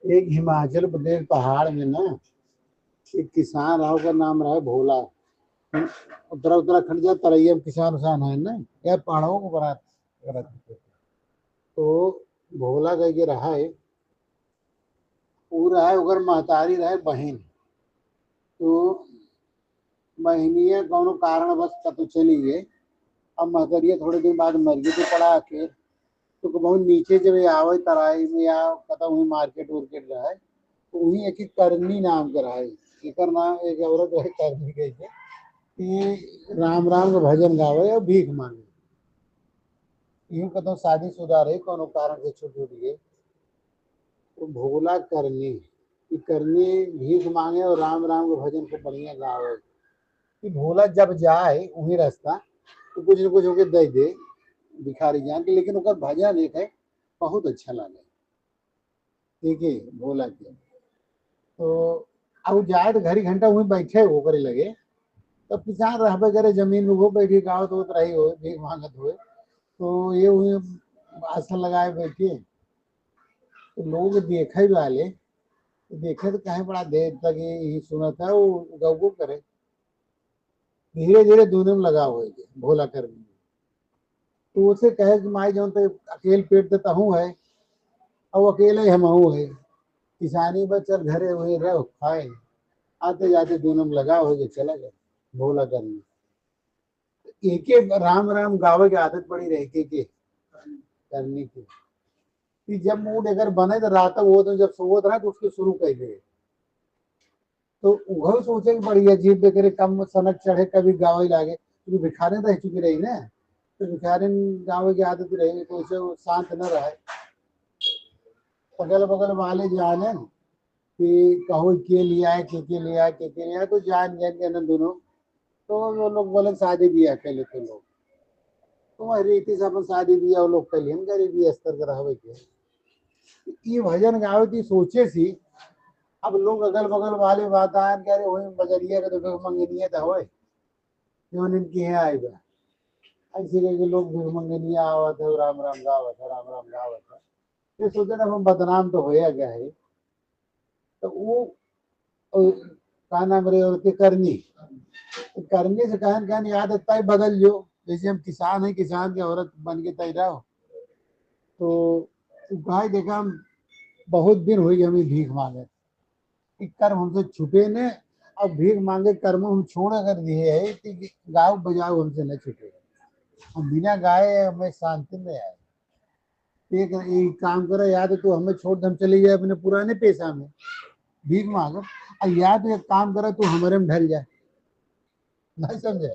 एक हिमाचल प्रदेश पहाड़ में ना एक किसान रहा, उसका नाम रहा है भोला। उत्तराखंड जा तरैया किसान उसान है ना, या पहाड़ों को बना तो भोला कह के रहा है। वो रहा है उगर महतारी रहा है बहन। तो बहनिया कौनो कारण बस कतो चली गए। अब महतरिया थोड़े दिन बाद मर गई तो पड़ा के। तो बहुत नीचे जब ये आवे तराई में या पता हुई मार्केट उर्केट रहा है, तो वही एक करनी नाम का रहा है। एक नाम एक औरत है करनी कह के कि राम राम का भजन गावे और भीख मांगे। यूं कतो शादीशुदा रही कोनो कारण से छूट छूट गई। तो भोला करनी कि करनी भीख मांगे और राम राम के भजन को बढ़िया गावे। कि भोला जब जाए वही रास्ता तो कुछ न कुछ होके दे दे भिखारी जान के, लेकिन उसका भजन एक है बहुत अच्छा लगे। ठीक है भोला के। तो अब जाए तो घड़ी घंटा वहीं बैठे वो करे लगे। तब किसान रहबे करे जमीन में वो बैठी गाँव तो रही हो भीख मांगत हुए। तो ये वही आसन लगाए बैठे। तो लोग देखे वाले तो देखे तो कहीं बड़ा देर तक यही सुना था वो गौ करे। धीरे धीरे दोनों में लगा हुए भोला करने। तो उसे कहे कि माई जो तो अकेले पेट देता हूँ है और अकेले हम है किसानी बचल घरे वही रहो खाए। आते जाते दोनों में लगा हो चला गया भोला करने। एक राम राम गावे की आदत पड़ी रही के करने की। कि जब मूड अगर बने तो रात वो तो जब सोवत रहा तो उसके शुरू कर दे। तो वह सोचे कि बड़ी अजीब बेकरे कम सनक चढ़े कभी गावे लागे क्योंकि भिखारी रह चुकी रही ना। तो भिखारी गावे की आदत रही तो उसे शांत न रहे। अगल बगल वाले जाने कि कहो के लिया है के लिया है के लिया है तो जान जान के ना दोनों। तो वो लोग बोले शादी बिया कर लेते लोग। तो रीति से अपन शादी बिया वो लोग कर लिए गरीबी स्तर का रहे के। ये भजन गावे की सोचे सी। अब लोग अगल बगल वाले बात आए कह रहे वही बजरिया का तो मंगनिया था हो जो इनकी है आएगा। ऐसे करके लोग भीख मंगनिया आवत है राम राम गावत है राम राम गावत है। ये सोचे ना हम बदनाम तो होया गया है। तो वो का नाम रे औरतें करनी। तो करने से कहन कहन याद आता है बदल जो। जैसे हम किसान है किसान की औरत बन के तैरा हो। तो भाई देखा हम बहुत दिन हुई हमें भीख मांगे कि कर्म हमसे छुटे ने। अब भीख मांगे कर्म हम छोड़ कर दिए है कि गाँव बजाओ हमसे न छुटे। हम बिना गाए हमें शांति में आए। एक काम करो या तो तू हमें छोड़ हम चले जाए अपने पुराने पेशा में भीख मांगो। और या तो एक काम करो तू हमारे में ढल जाए। नहीं समझे।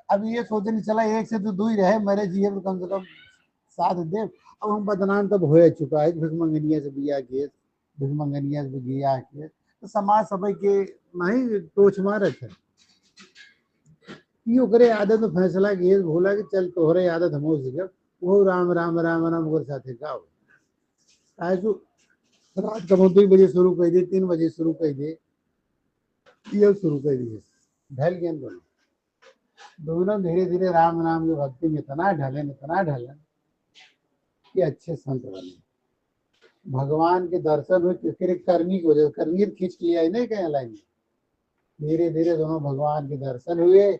अब ये सोचने चला एक से तो दो ही रहे मेरे जीवन में कम से कम साथ दे। अब हम बदनाम तब हो चुका है भिख मंगनिया से बिया के भिख मंगनिया से बिया के तो समाज सभी के नहीं टोच मारे थे। यो करे आदत में फैसला किए भोला कि चल तोहरे आदत हम सीखब वो राम राम राम राम ओकर साथे गाओ। आज रात का 2 बजे शुरू कर दिए 3 बजे शुरू कर दिए ये शुरू कर दिए ढल गए दोनों। दोनों धीरे धीरे राम नाम की भक्ति में इतना ढले कि अच्छे संत बने। भगवान के दर्शन हुए फिर करनी की वजह करनी खींच लिया ही नहीं कहीं लाइन में। धीरे धीरे दोनों भगवान के दर्शन हुए।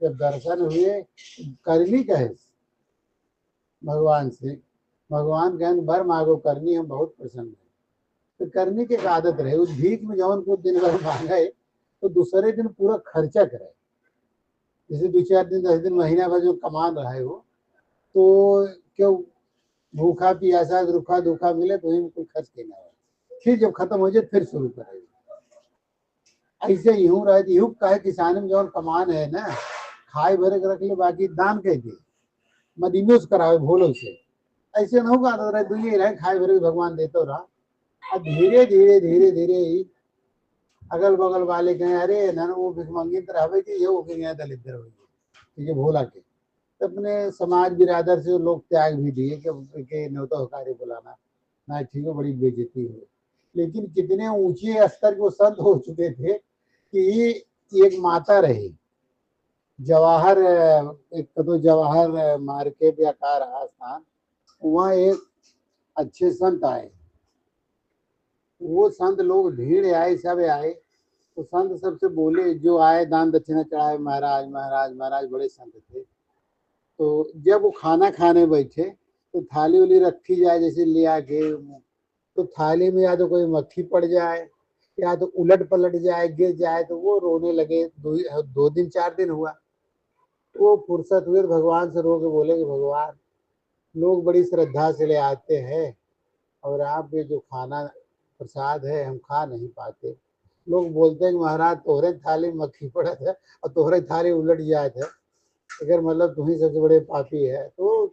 जब दर्शन हुए करनी कहे भगवान से भगवान कहन भर मांगो करनी हम बहुत प्रसन्न है। तो करनी की एक आदत रहे उस भीख में जवन को दिन भर मांगे तो दूसरे दिन पूरा खर्चा करे। जैसे 2 4 दिन 10 दिन महीना भर जो कमान रहा है वो तो क्यों भूखा प्यासा रूखा दूखा मिले तो कोई खर्च करना हो। फिर जब खत्म हो जाए फिर शुरू करेगा। ऐसे यूं रहे यूं कहे किसान में जवन कमान है ना खाए भरे के रख ले बाकी दान कह दे मदीनोस करावे भोलो से। ऐसे न होगा तो दुनिया रहे खाए भरे भगवान देते रहा। अब धीरे धीरे धीरे धीरे ही अगल बगल वाले कहे अरे ना वो भिखमंगी तरह हवे कि ये हो गए दलित हो ठीक है भोला के। तो अपने समाज बिरादर से लोग त्याग भी दिए कि न्योता हकारी बुलाना ना ठीक है बड़ी बेइज्जती हुई। लेकिन कितने ऊंचे स्तर के संत हो चुके थे कि एक माता रही जवाहर एक तो जवाहर मार्केट या कार स्थान वहाँ एक अच्छे संत आए। वो संत लोग भीड़ आए, सब आए, तो संत सबसे बोले, जो आए दान दक्षिणा चढ़ाए, महाराज महाराज महाराज, बड़े संत थे। तो जब वो खाना खाने बैठे तो थाली उली रखी जाए जैसे ले आके, तो थाली में या तो कोई मक्खी पड़ जाए या तो उलट पलट जाए, गिर जाए, तो वो रोने लगे। दो दिन 4 दिन हुआ। वो फुर्सत हुए तो भगवान से रो के बोले कि भगवान, लोग बड़ी श्रद्धा से ले आते हैं और आप ये जो खाना प्रसाद है हम खा नहीं पाते। लोग बोलते हैं कि महाराज तोहरे थाली में मक्खी पड़त है और तोहरे थाली उलट जाए थे, अगर मतलब तुम ही सबसे बड़े पापी है। तो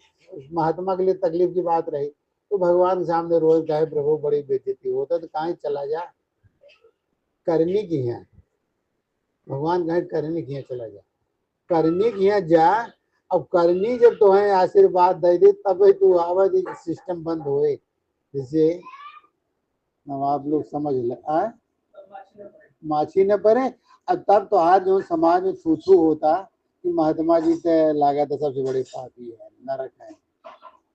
महात्मा के लिए तकलीफ की बात रही, तो भगवान के सामने रोज कहे, प्रभु बड़ी बेइज्जती होता तो कहीं चला जा, करनी की है। भगवान कहे करनी की है, चला जा, करनी की है जा। अब करनी जब तुम्हें आशीर्वाद दे दे तब तू आवाज सिस्टम बंद होए, जैसे आप लोग समझ ले माछी न पड़े। अब तब तो आज जो समाज में छू छू होता कि महात्मा जी से लागत है सबसे बड़े पापी है, नरक है।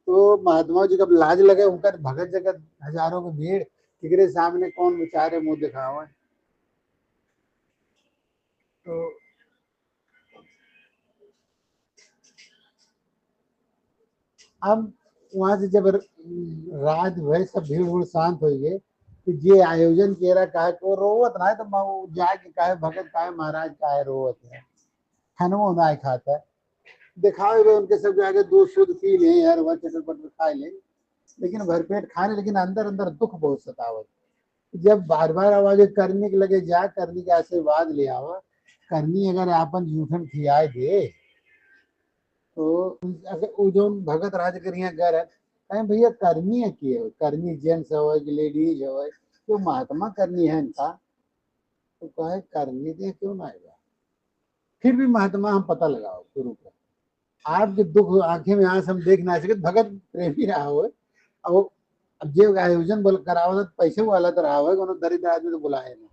तो महात्मा जी का लाज लगे, उनका भगत जगत हजारों की भीड़, किकरे सामने कौन बेचारे मुंह दिखावे। तो अब वहां से जब रात भर सब भीड़ भूड़ शांत हो गए, तो ये आयोजन केरा कहे को रोवत ना है, तो जाके कहे भगत कहे महाराज कहे रोवत है, खानवो ना खाता है, दिखावे हुए उनके सब आगे दूध शुद्ध पी ले यार, वह चटर पटर खा ले, लेकिन भरपेट खाने, लेकिन अंदर अंदर दुख बहुत सतावत। जब बार बार आवाज करने के लगे, जा करनी के आशीर्वाद ले आवा, करनी अगर आपन जूठन खियाए दे तो अगर वो जो भगत राज करिया घर है, कहें भैया करनी है कि करनी जेंट्स हो कि लेडीज हो, जो महात्मा करनी है इनका, तो कहे करनी दे क्यों ना आएगा। फिर भी महात्मा हम पता लगाओ गुरु को, आपके दुख आंखें में आंस हम देख ना सके, भगत प्रेमी रहा हो। अब अब जे आयोजन बोल करावत पैसे वाला तो रहा हो, कोनो दरिद्र आदमी तो बुलाए ना,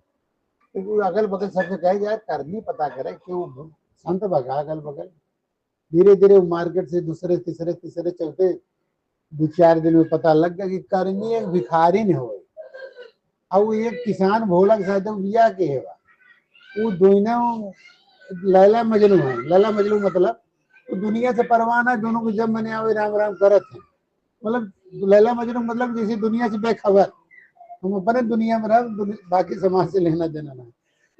तो अगल बगल सबसे कहे यार करनी पता करे क्यों, संत भगा अगल बगल। धीरे धीरे मार्केट से दूसरे तीसरे तीसरे चौथे 2-4 दिन में पता लग गया कि करनी एक भिखारी ने हो, अब एक किसान भोला के साथ बिया के है, वो दोनों लैला मजनू है। लैला मजनू मतलब तो दुनिया से परवाना, दोनों को जब मैंने आवे राम राम करत है, मतलब लैला मजनू मतलब जैसे दुनिया से बेखबर, हम अपने दुनिया में रह, बाकी समाज से लेना देना ना।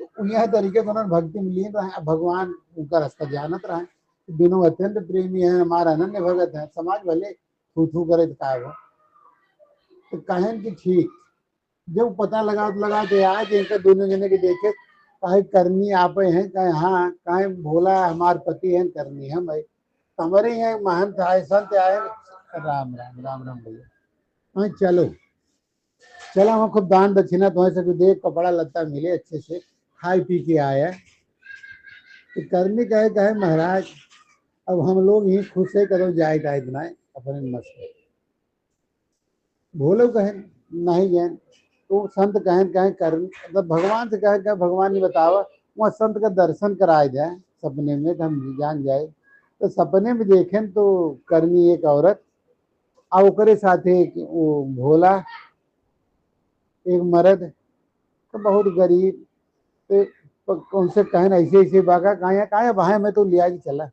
तो यह तरीके से उन्होंने भक्ति मिली है, तो भगवान उनका रास्ता जानत रहा है। दोनों अत्यंत प्रेमी है, हमारा अनन्य भगत है, समाज भले थू थू करे तो तो कहन की ठीक, जब पता लगा तो आज इनका दोनों जने के देखे, कहे करनी आप हैं, कहे हाँ, कहे भोला हमार पति हैं, करनी हम भाई, हमारे यहाँ महंत आए, संत आए, राम राम राम राम भैया, हाँ चलो चलो, हम खूब दान दक्षिणा तुम्हें सब दे, कपड़ा लत्ता मिले अच्छे से, खाए पी के आया। तो करनी कहे महाराज अब हम लोग ही खुश है, करो जाए का इतना अपने मस्त भोलो कहे नहीं गए, तो संत कहे कर, मतलब भगवान से कहे भगवान ने बतावा, वहाँ संत का दर्शन कराए जाए सपने में, हम जान जाए। तो सपने में देखें तो करनी एक औरत और ओकरे साथे वो भोला एक मर्द, तो बहुत गरीब, तो उनसे कहन ऐसे ऐसे बागा कहा वहां में तो लिया जी चला,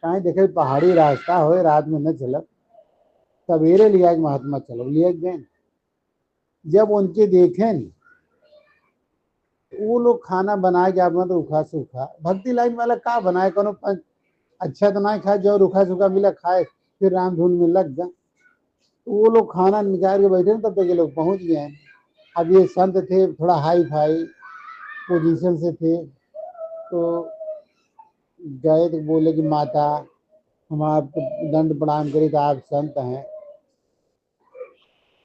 कहा देखे पहाड़ी रास्ता हो, रात में न चला, सवेरे लिया महात्मा चलो लिए गए। जब उनके देखें वो लोग खाना बनाए क्या अपना, तो रूखा सूखा भक्ति लाइन वाला का बनाए, कोनो अच्छा तो ना खाए, जो रूखा सूखा मिला खाए, फिर राम धुन में लग जा। तो वो लोग खाना निकाल के बैठे, तब तक ये लोग पहुंच गए। अब ये संत थे थोड़ा हाई फाई पोजीशन से थे, तो गए तो बोले कि माता हम आपको दंड प्रणाम करें, तो आप संत हैं।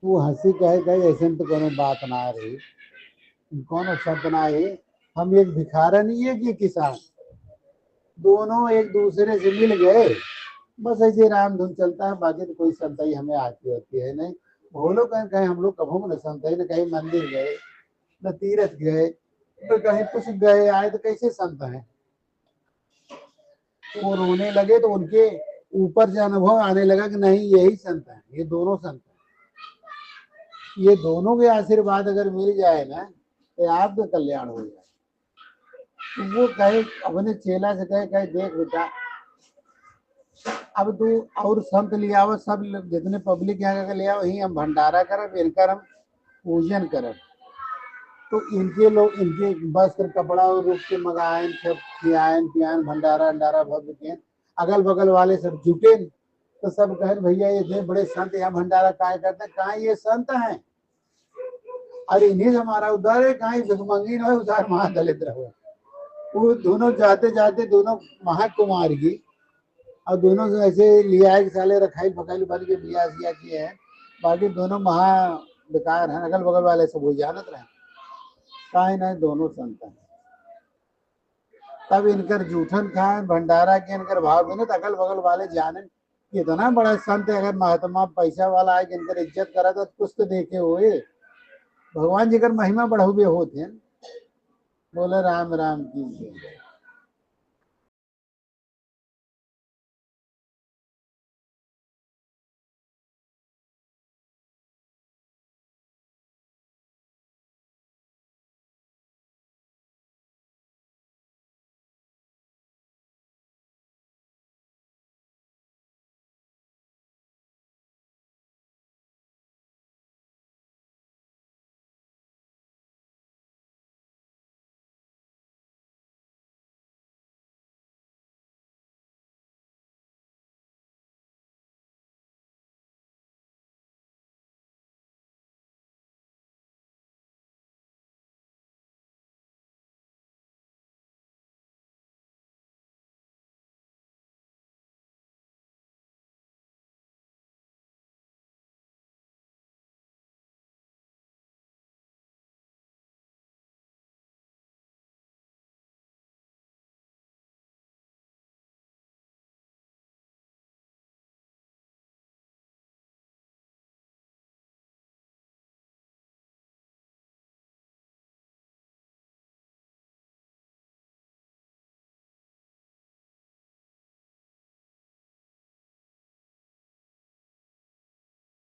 वो हंसी कहे ऐसे तो कोनो बात ना रही, कौन संत ना है, हम एक भिखारा नहीं है कि किसान, दोनों एक दूसरे से मिल गए, बस ऐसे राम धुन चलता है, बाकी तो कोई संताई हमें आती होती है नहीं। भोलो कहीं कहीं हम लोग कभू न संताई, न कहीं मंदिर गए, न तीर्थ गए, न कहीं कुछ गए आए, तो कैसे संत हैं। वो रोने लगे तो उनके ऊपर से अनुभव आने लगा कि नहीं यही संत है, ये दोनों संत है। ये दोनों के आशीर्वाद अगर मिल जाए ना तो आपका कल्याण हो जाए। तो वो कहे अपने चेला से कहे कहे देख बेटा, अब तू और संत ले आओ, सब जितने पब्लिक यहाँ का ले आओ, यही हम भंडारा करब, इनकर हम पूजन करब। तो इनके लोग इनके वस्त्र कपड़ा और रूप के मंगाएं, सब खियाएं पियाएं, भंडारा अंडारा भव्य के। अगल बगल वाले सब जुटे, तो सब कहे भैया ये थे बड़े संत यहाँ भंडारा काय करते हैं, कहाँ ये संत हैं, अरे इन्हीं से हमारा उद्धार है, कहाँ भिखमंगी न उधार महादलित रहो। वो दोनों जाते जाते दोनों महाकुमारी और दोनों से ऐसे लिया है साले रखाई फकाई बन के बिया सिया किए हैं। बाकी दोनों महा बेकार हैं, अगल बगल वाले सब हो जानत रहे, काहे नहीं दोनों संत हैं। तब इनकर जूठन खाए भंडारा के इनकर भाव बिने, अगल बगल वाले जाने कि इतना बड़ा संत है, अगर महात्मा पैसा वाला है कि इनकर इज्जत करा तो कुछ तो देखे हुए भगवान जी कर महिमा बढ़ावे होते हैं। बोले राम राम की।